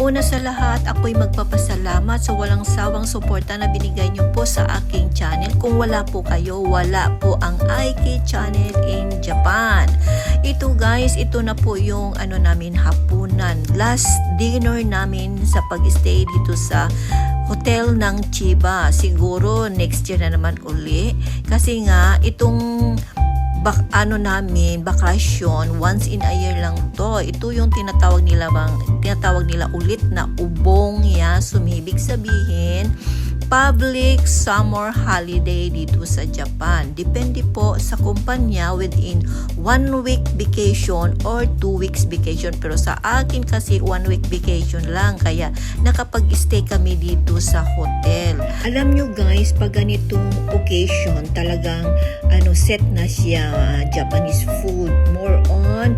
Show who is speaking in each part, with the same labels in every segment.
Speaker 1: Una sa lahat, ako'y magpapasalamat sa walang sawang suporta na binigay niyo po sa aking channel. Kung wala po kayo, wala po ang Iioka channel in Japan. Ito guys, ito na po yung namin hapunan. Last dinner namin sa pag-stay dito sa hotel ng Chiba. Siguro next year na naman uli. Kasi nga, itong namin, bakasyon, once in a year lang to. Ito yung tinatawag nila ulit na ubong ya. Sumibig sabihin, public summer holiday dito sa Japan. Depende po sa kumpanya within 1 week vacation or 2 weeks vacation. Pero sa akin kasi 1 week vacation lang. Kaya nakapag-stay kami dito sa hotel. Alam nyo guys, pag ganitong occasion, talagang set na siya. Japanese food. More on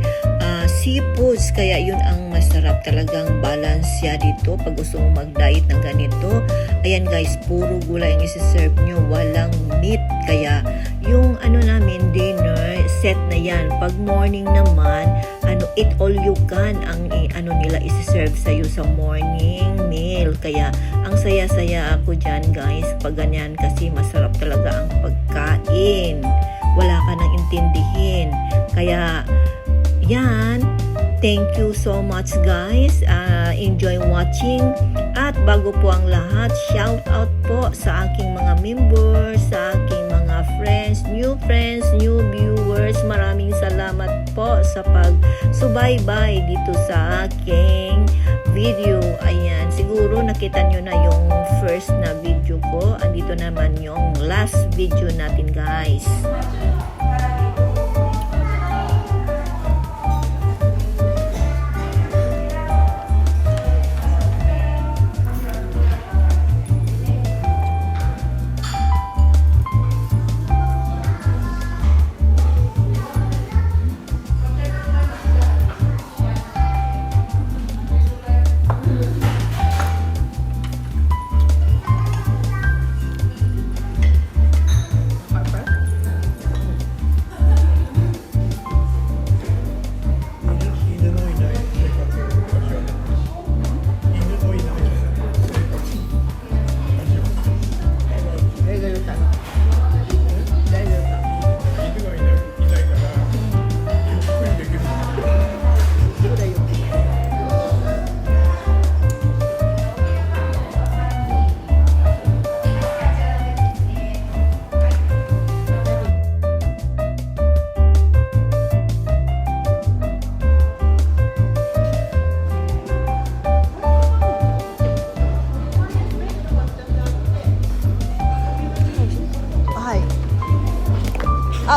Speaker 1: seafoods. Kaya yun ang masarap. Talagang balance siya dito. Pag gusto mo mag-diet ng ganito, ayan guys, puro gulay ang isi-serve nyo, walang meat. Kaya yung namin dinner set na yan. Pag morning naman, eat all you can ang nila isi-serve sa'yo sa morning meal. Kaya ang saya-saya ako dyan guys pag ganyan, kasi masarap talaga ang pagkain. Wala ka nang intindihin. Kaya yan, thank you so much guys. Enjoy watching. At bago po ang lahat, shout out po sa aking mga members, sa aking mga friends, new viewers. Maraming salamat po sa pag-subaybay dito sa aking video. Ayan, siguro nakita nyo na yung first na video ko. Andito naman yung last video natin guys.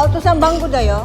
Speaker 1: Utosan bangko dayo.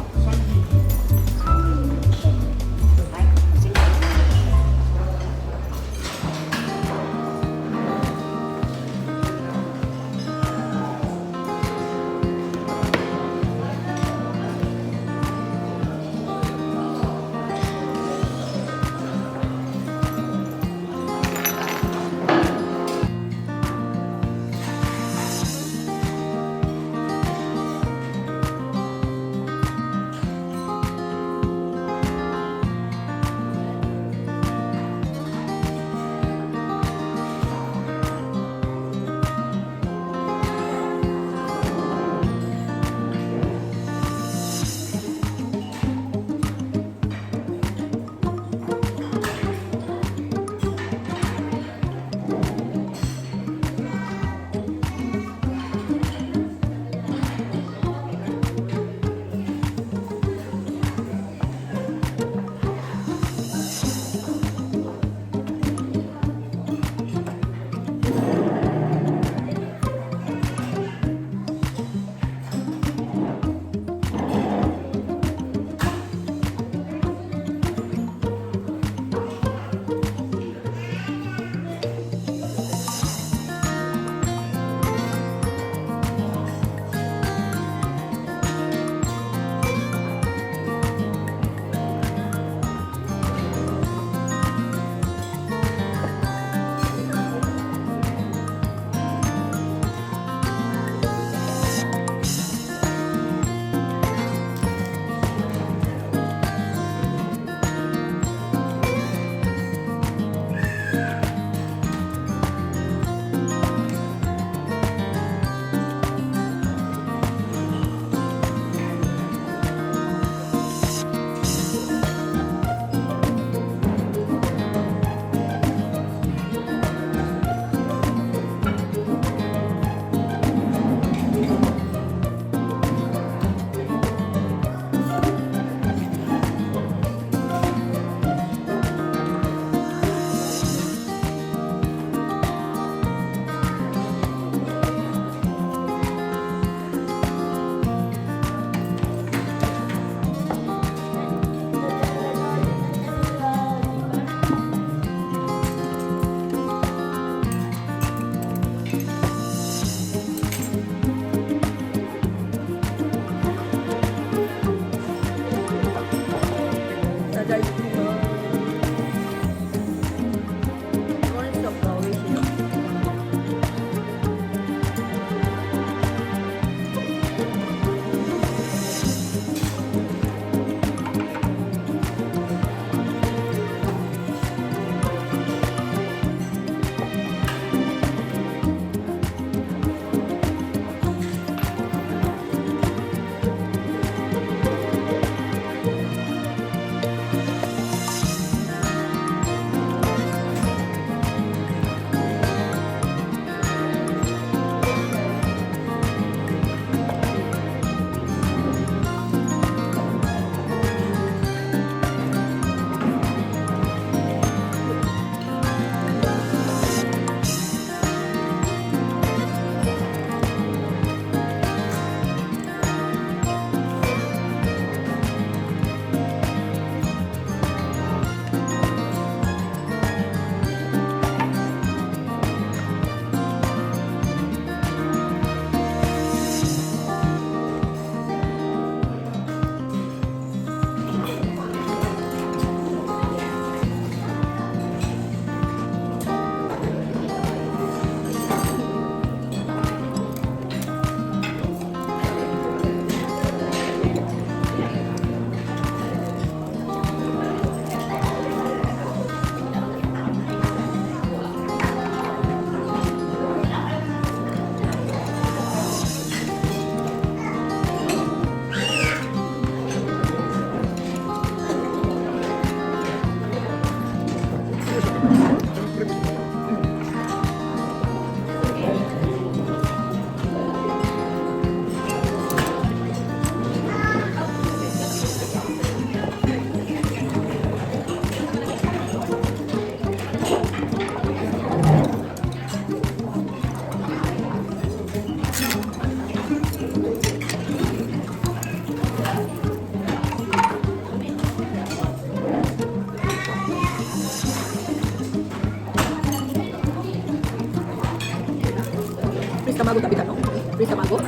Speaker 1: 卵食べたの？フリ卵？
Speaker 2: 温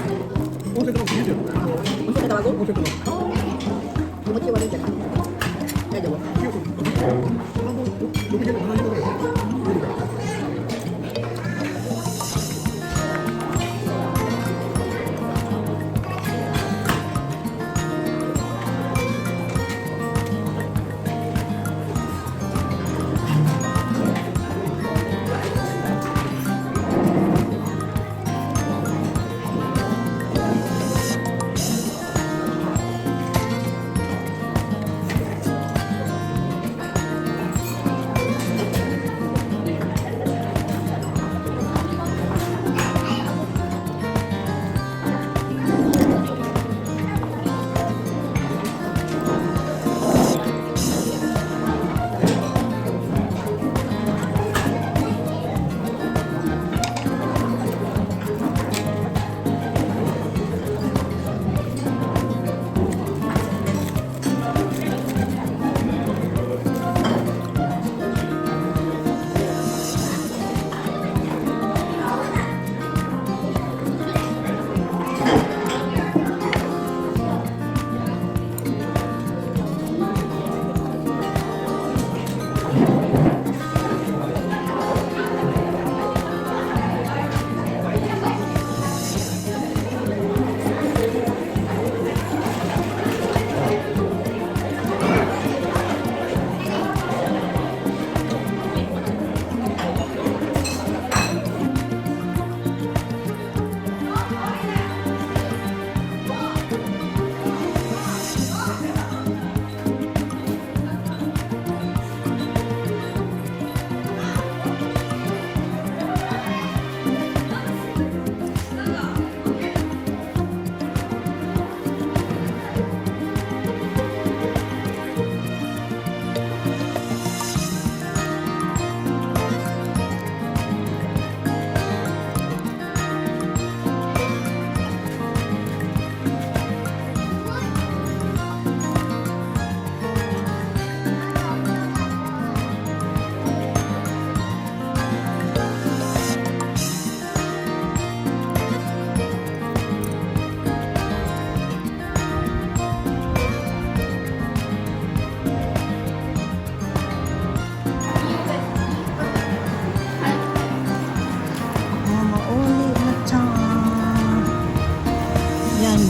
Speaker 2: 泉卵入れてる。
Speaker 1: 温泉卵？
Speaker 2: 温泉卵。
Speaker 1: 気持ち悪いんじゃない？大丈夫？
Speaker 2: 卵600円で70円ぐらいで入れるから。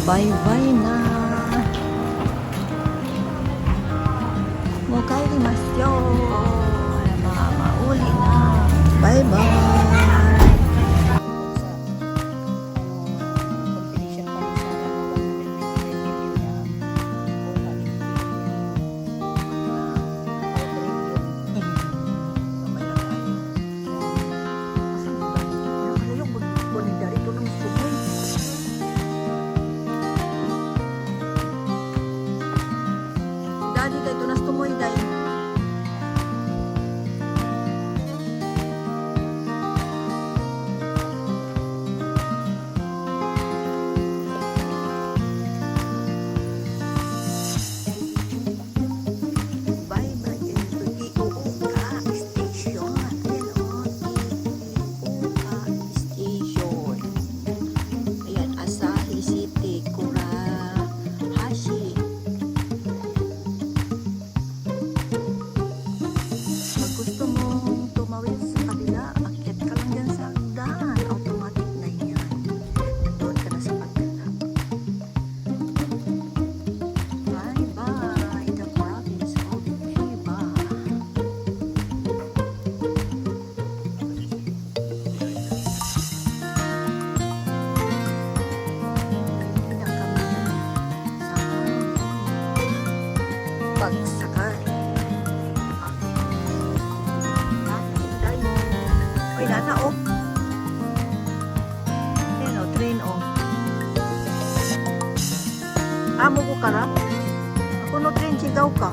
Speaker 1: Bye-bye na. Mokairimasu. Mauli na. Bye-bye. Ito na tumoy dahil bye-bye ito Iioka station. Ayan o, Iioka station. Ayan, Asahi City, Kurahashi. Pagsakay. Uy, nana, oh. Ayan, oh, train, oh. Amo ko karap. Ako no train, sigaw ka.